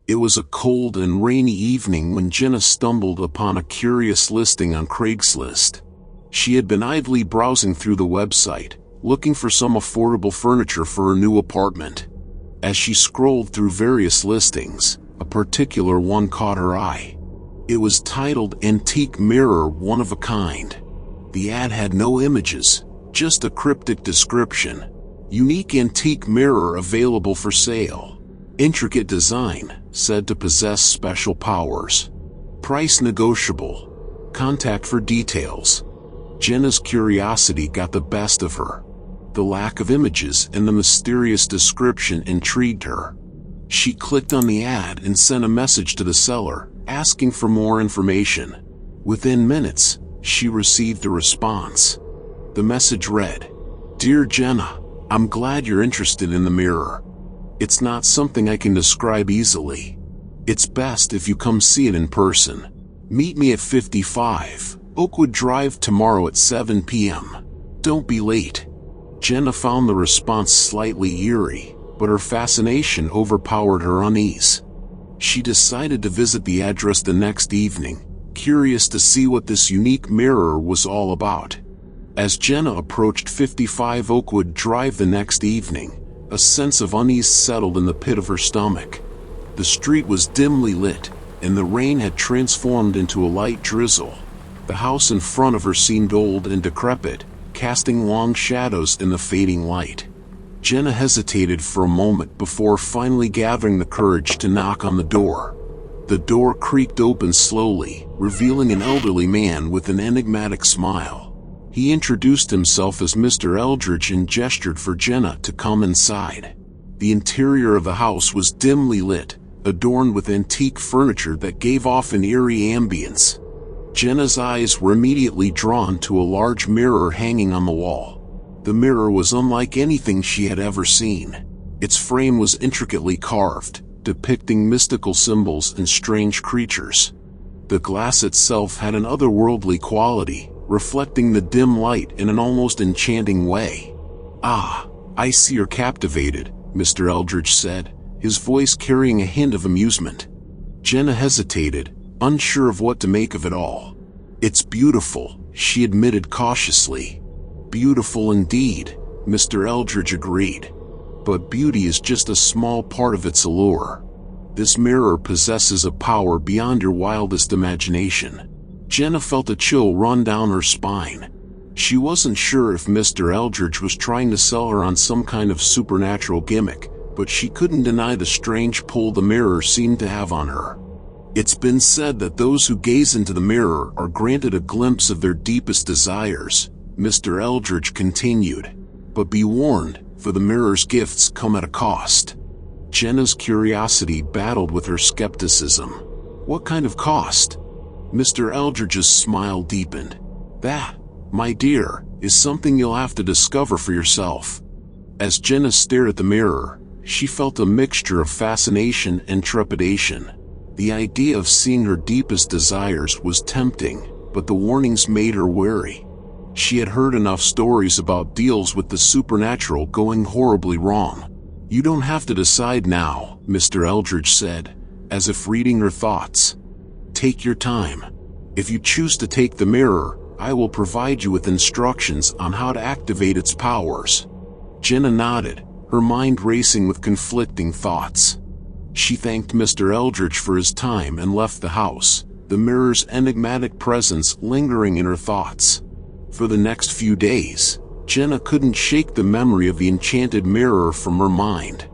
It was a cold and rainy evening when Jenna stumbled upon a curious listing on Craigslist. She had been idly browsing through the website, looking for some affordable furniture for her new apartment. As she scrolled through various listings, a particular one caught her eye. It was titled Antique Mirror One of a Kind. The ad had no images, just a cryptic description. Unique antique mirror available for sale. Intricate design, said to possess special powers. Price negotiable. Contact for details. Jenna's curiosity got the best of her. The lack of images and the mysterious description intrigued her. She clicked on the ad and sent a message to the seller, asking for more information. Within minutes, she received a response. The message read, "Dear Jenna, I'm glad you're interested in the mirror. It's not something I can describe easily. It's best if you come see it in person. Meet me at 55 Oakwood Drive tomorrow at 7 p.m. Don't be late." Jenna found the response slightly eerie, but her fascination overpowered her unease. She decided to visit the address the next evening, curious to see what this unique mirror was all about. As Jenna approached 55 Oakwood Drive the next evening, a sense of unease settled in the pit of her stomach. The street was dimly lit, and the rain had transformed into a light drizzle. The house in front of her seemed old and decrepit, casting long shadows in the fading light. Jenna hesitated for a moment before finally gathering the courage to knock on the door. The door creaked open slowly, revealing an elderly man with an enigmatic smile. He introduced himself as Mr. Eldridge and gestured for Jenna to come inside. The interior of the house was dimly lit, adorned with antique furniture that gave off an eerie ambience. Jenna's eyes were immediately drawn to a large mirror hanging on the wall. The mirror was unlike anything she had ever seen. Its frame was intricately carved, depicting mystical symbols and strange creatures. The glass itself had an otherworldly quality, reflecting the dim light in an almost enchanting way. "Ah, I see you're captivated," Mr. Eldridge said, his voice carrying a hint of amusement. Jenna hesitated, unsure of what to make of it all. "It's beautiful," she admitted cautiously. "Beautiful indeed," Mr. Eldridge agreed. "But beauty is just a small part of its allure. This mirror possesses a power beyond your wildest imagination." Jenna felt a chill run down her spine. She wasn't sure if Mr. Eldridge was trying to sell her on some kind of supernatural gimmick, but she couldn't deny the strange pull the mirror seemed to have on her. "It's been said that those who gaze into the mirror are granted a glimpse of their deepest desires," Mr. Eldridge continued. "But be warned, for the mirror's gifts come at a cost." Jenna's curiosity battled with her skepticism. "What kind of cost?" Mr. Eldridge's smile deepened. "That, my dear, is something you'll have to discover for yourself." As Jenna stared at the mirror, she felt a mixture of fascination and trepidation. The idea of seeing her deepest desires was tempting, but the warnings made her wary. She had heard enough stories about deals with the supernatural going horribly wrong. "You don't have to decide now," Mr. Eldridge said, as if reading her thoughts. "Take your time. If you choose to take the mirror, I will provide you with instructions on how to activate its powers." Jenna nodded, her mind racing with conflicting thoughts. She thanked Mr. Eldridge for his time and left the house, the mirror's enigmatic presence lingering in her thoughts. For the next few days, Jenna couldn't shake the memory of the enchanted mirror from her mind.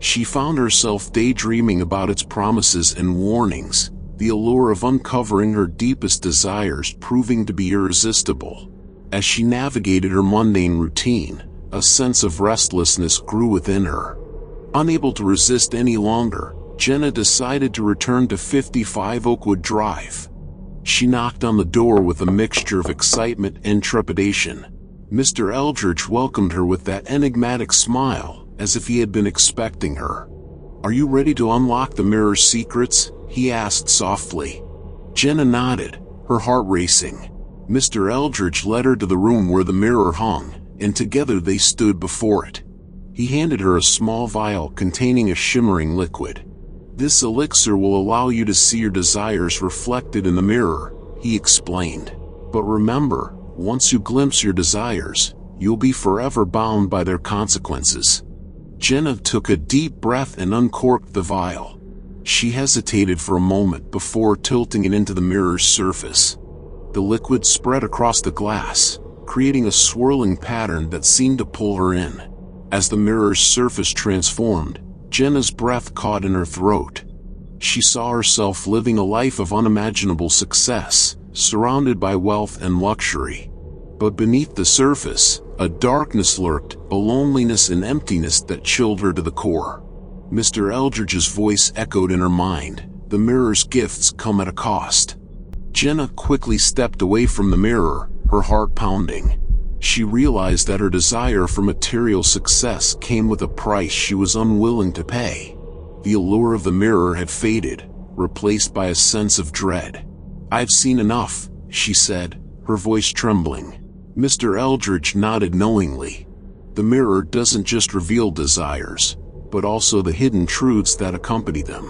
She found herself daydreaming about its promises and warnings, the allure of uncovering her deepest desires proving to be irresistible. As she navigated her mundane routine, a sense of restlessness grew within her. Unable to resist any longer, Jenna decided to return to 55 Oakwood Drive. She knocked on the door with a mixture of excitement and trepidation. Mr. Eldridge welcomed her with that enigmatic smile, as if he had been expecting her. "Are you ready to unlock the mirror's secrets?" he asked softly. Jenna nodded, her heart racing. Mr. Eldridge led her to the room where the mirror hung, and together they stood before it. He handed her a small vial containing a shimmering liquid. "This elixir will allow you to see your desires reflected in the mirror," he explained. "But remember, once you glimpse your desires, you'll be forever bound by their consequences." Jenna took a deep breath and uncorked the vial. She hesitated for a moment before tilting it into the mirror's surface. The liquid spread across the glass, creating a swirling pattern that seemed to pull her in. As the mirror's surface transformed, Jenna's breath caught in her throat. She saw herself living a life of unimaginable success, surrounded by wealth and luxury. But beneath the surface, a darkness lurked, a loneliness and emptiness that chilled her to the core. Mr. Eldridge's voice echoed in her mind, "The mirror's gifts come at a cost." Jenna quickly stepped away from the mirror, her heart pounding. She realized that her desire for material success came with a price she was unwilling to pay. The allure of the mirror had faded, replaced by a sense of dread. "I've seen enough," she said, her voice trembling. Mr. Eldridge nodded knowingly. "The mirror doesn't just reveal desires, but also the hidden truths that accompany them.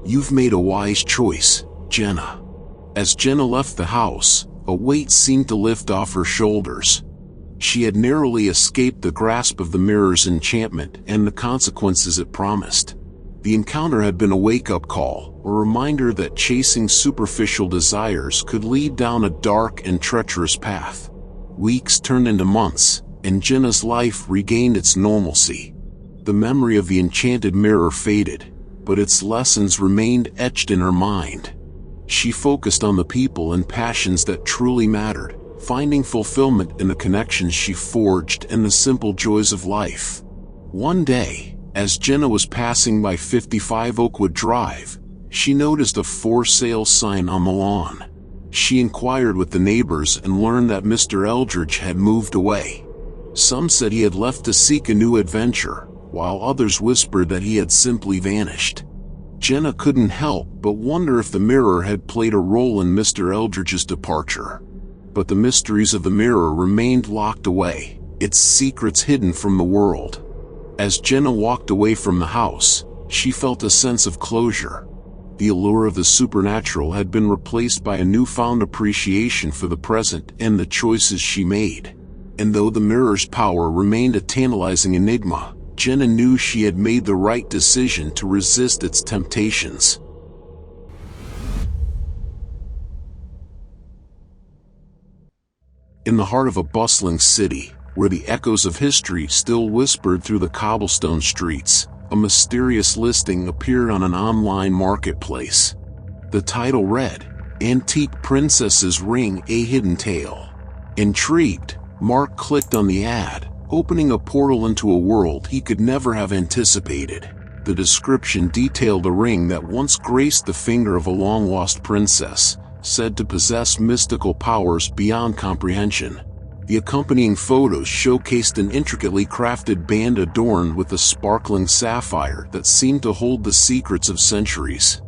You've made a wise choice, Jenna." As Jenna left the house, a weight seemed to lift off her shoulders. She had narrowly escaped the grasp of the mirror's enchantment and the consequences it promised. The encounter had been a wake-up call, a reminder that chasing superficial desires could lead down a dark and treacherous path. Weeks turned into months, and Jenna's life regained its normalcy. The memory of the enchanted mirror faded, but its lessons remained etched in her mind. She focused on the people and passions that truly mattered, finding fulfillment in the connections she forged and the simple joys of life. One day, as Jenna was passing by 55 Oakwood Drive, she noticed a for sale sign on the lawn. She inquired with the neighbors and learned that Mr. Eldridge had moved away. Some said he had left to seek a new adventure, while others whispered that he had simply vanished. Jenna couldn't help but wonder if the mirror had played a role in Mr. Eldridge's departure. But the mysteries of the mirror remained locked away, its secrets hidden from the world. As Jenna walked away from the house, she felt a sense of closure. The allure of the supernatural had been replaced by a newfound appreciation for the present and the choices she made. And though the mirror's power remained a tantalizing enigma, Jenna knew she had made the right decision to resist its temptations. In the heart of a bustling city, where the echoes of history still whispered through the cobblestone streets, a mysterious listing appeared on an online marketplace. The title read, "Antique Princess's Ring: A Hidden Tale." Intrigued, Mark clicked on the ad, opening a portal into a world he could never have anticipated. The description detailed a ring that once graced the finger of a long-lost princess, said to possess mystical powers beyond comprehension. The accompanying photos showcased an intricately crafted band adorned with a sparkling sapphire that seemed to hold the secrets of centuries.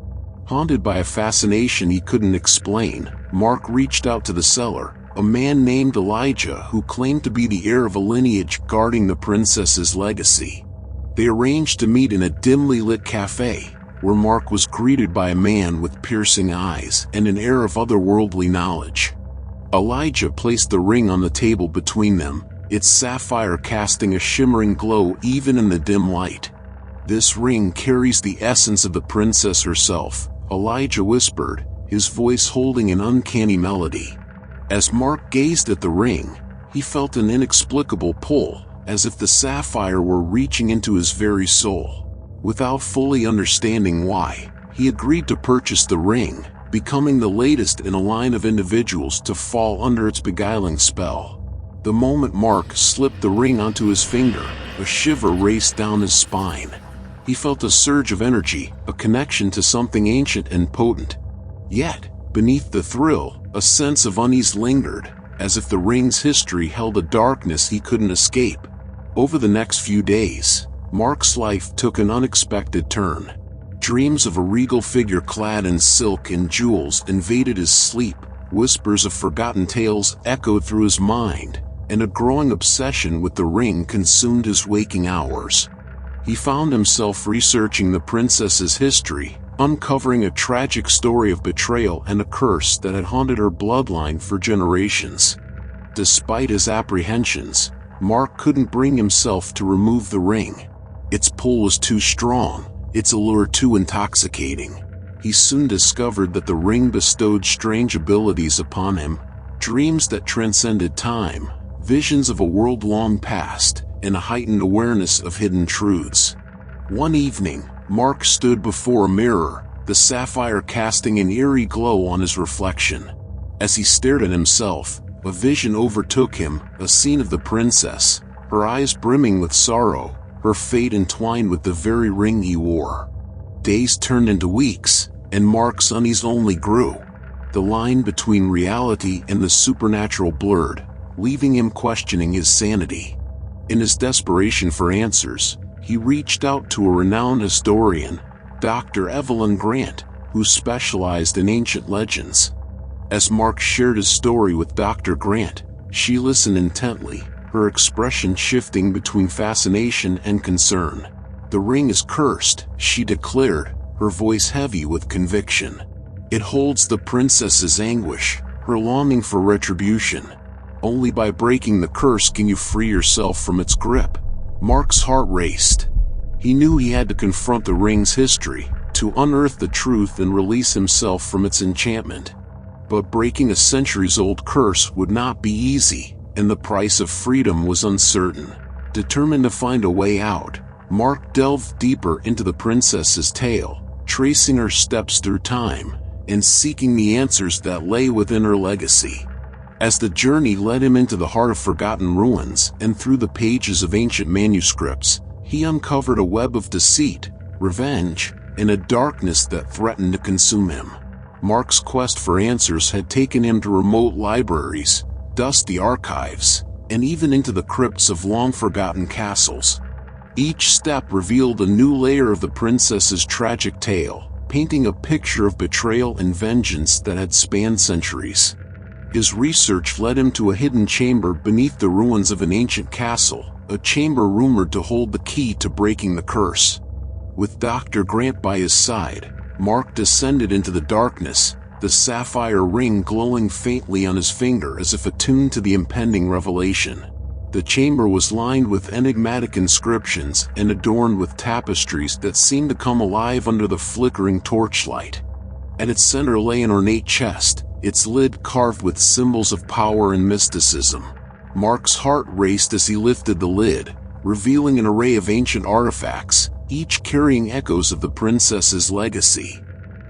Haunted by a fascination he couldn't explain, Mark reached out to the seller, a man named Elijah who claimed to be the heir of a lineage guarding the princess's legacy. They arranged to meet in a dimly lit cafe, where Mark was greeted by a man with piercing eyes and an air of otherworldly knowledge. Elijah placed the ring on the table between them, its sapphire casting a shimmering glow even in the dim light. "This ring carries the essence of the princess herself," Elijah whispered, his voice holding an uncanny melody. As Mark gazed at the ring, he felt an inexplicable pull, as if the sapphire were reaching into his very soul. Without fully understanding why, he agreed to purchase the ring, becoming the latest in a line of individuals to fall under its beguiling spell. The moment Mark slipped the ring onto his finger, a shiver raced down his spine. He felt a surge of energy, a connection to something ancient and potent. Yet, beneath the thrill, a sense of unease lingered, as if the ring's history held a darkness he couldn't escape. Over the next few days, Mark's life took an unexpected turn. Dreams of a regal figure clad in silk and jewels invaded his sleep, whispers of forgotten tales echoed through his mind, and a growing obsession with the ring consumed his waking hours. He found himself researching the princess's history, uncovering a tragic story of betrayal and a curse that had haunted her bloodline for generations. Despite his apprehensions, Mark couldn't bring himself to remove the ring. Its pull was too strong, its allure too intoxicating. He soon discovered that the ring bestowed strange abilities upon him, dreams that transcended time, visions of a world long past, and a heightened awareness of hidden truths. One evening, Mark stood before a mirror, the sapphire casting an eerie glow on his reflection. As he stared at himself, a vision overtook him, a scene of the princess, her eyes brimming with sorrow, her fate entwined with the very ring he wore. Days turned into weeks, and Mark's unease only grew. The line between reality and the supernatural blurred, leaving him questioning his sanity. In his desperation for answers, he reached out to a renowned historian, Dr. Evelyn Grant, who specialized in ancient legends. As Mark shared his story with Dr. Grant, she listened intently, her expression shifting between fascination and concern. "The ring is cursed," she declared, her voice heavy with conviction. "It holds the princess's anguish, her longing for retribution. Only by breaking the curse can you free yourself from its grip." Mark's heart raced. He knew he had to confront the ring's history, to unearth the truth and release himself from its enchantment. But breaking a centuries-old curse would not be easy, and the price of freedom was uncertain. Determined to find a way out, Mark delved deeper into the princess's tale, tracing her steps through time, and seeking the answers that lay within her legacy. As the journey led him into the heart of forgotten ruins and through the pages of ancient manuscripts, he uncovered a web of deceit, revenge, and a darkness that threatened to consume him. Mark's quest for answers had taken him to remote libraries, dusty archives, and even into the crypts of long-forgotten castles. Each step revealed a new layer of the princess's tragic tale, painting a picture of betrayal and vengeance that had spanned centuries. His research led him to a hidden chamber beneath the ruins of an ancient castle, a chamber rumored to hold the key to breaking the curse. With Dr. Grant by his side, Mark descended into the darkness, the sapphire ring glowing faintly on his finger as if attuned to the impending revelation. The chamber was lined with enigmatic inscriptions and adorned with tapestries that seemed to come alive under the flickering torchlight. At its center lay an ornate chest, its lid carved with symbols of power and mysticism. Mark's heart raced as he lifted the lid, revealing an array of ancient artifacts, each carrying echoes of the princess's legacy.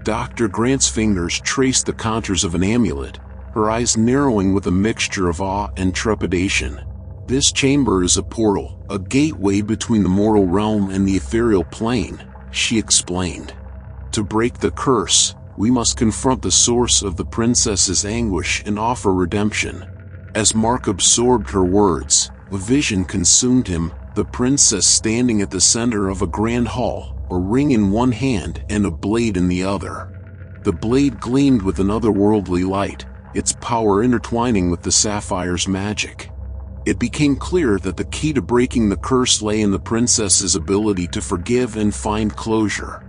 Dr. Grant's fingers traced the contours of an amulet, her eyes narrowing with a mixture of awe and trepidation. "This chamber is a portal, a gateway between the mortal realm and the ethereal plane," she explained. "To break the curse, we must confront the source of the princess's anguish and offer redemption." As Mark absorbed her words, a vision consumed him, the princess standing at the center of a grand hall, a ring in one hand and a blade in the other. The blade gleamed with an otherworldly light, its power intertwining with the sapphire's magic. It became clear that the key to breaking the curse lay in the princess's ability to forgive and find closure.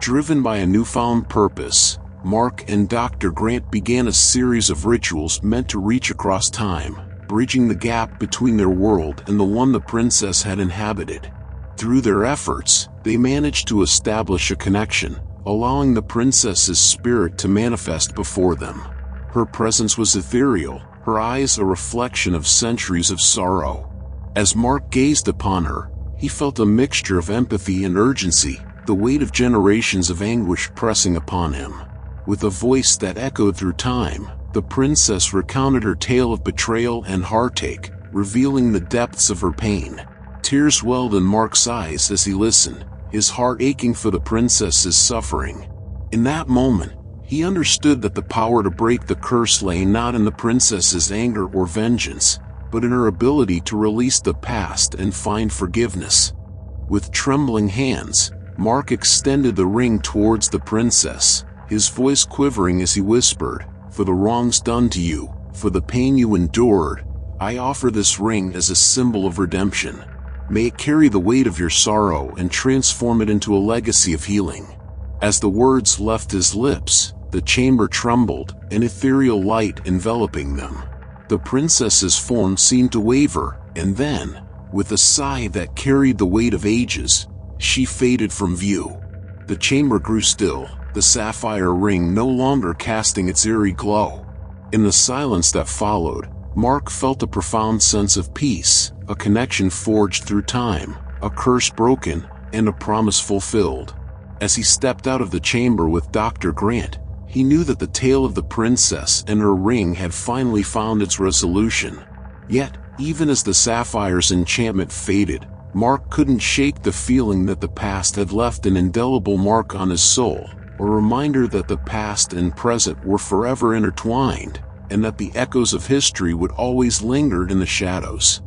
Driven by a newfound purpose, Mark and Dr. Grant began a series of rituals meant to reach across time, bridging the gap between their world and the one the princess had inhabited. Through their efforts, they managed to establish a connection, allowing the princess's spirit to manifest before them. Her presence was ethereal, her eyes a reflection of centuries of sorrow. As Mark gazed upon her, he felt a mixture of empathy and urgency, the weight of generations of anguish pressing upon him. With a voice that echoed through time, the princess recounted her tale of betrayal and heartache, revealing the depths of her pain. Tears welled in Mark's eyes as he listened, his heart aching for the princess's suffering. In that moment, he understood that the power to break the curse lay not in the princess's anger or vengeance, but in her ability to release the past and find forgiveness. With trembling hands, Mark extended the ring towards the princess, his voice quivering as he whispered, "For the wrongs done to you, for the pain you endured, I offer this ring as a symbol of redemption. May it carry the weight of your sorrow and transform it into a legacy of healing." As the words left his lips, the chamber trembled, an ethereal light enveloping them. The princess's form seemed to waver, and then, with a sigh that carried the weight of ages, she faded from view. The chamber grew still, the sapphire ring no longer casting its eerie glow. In the silence that followed, Mark felt a profound sense of peace, a connection forged through time, a curse broken, and a promise fulfilled. As he stepped out of the chamber with Dr. Grant, he knew that the tale of the princess and her ring had finally found its resolution. Yet, even as the sapphire's enchantment faded, Mark couldn't shake the feeling that the past had left an indelible mark on his soul, a reminder that the past and present were forever intertwined, and that the echoes of history would always linger in the shadows.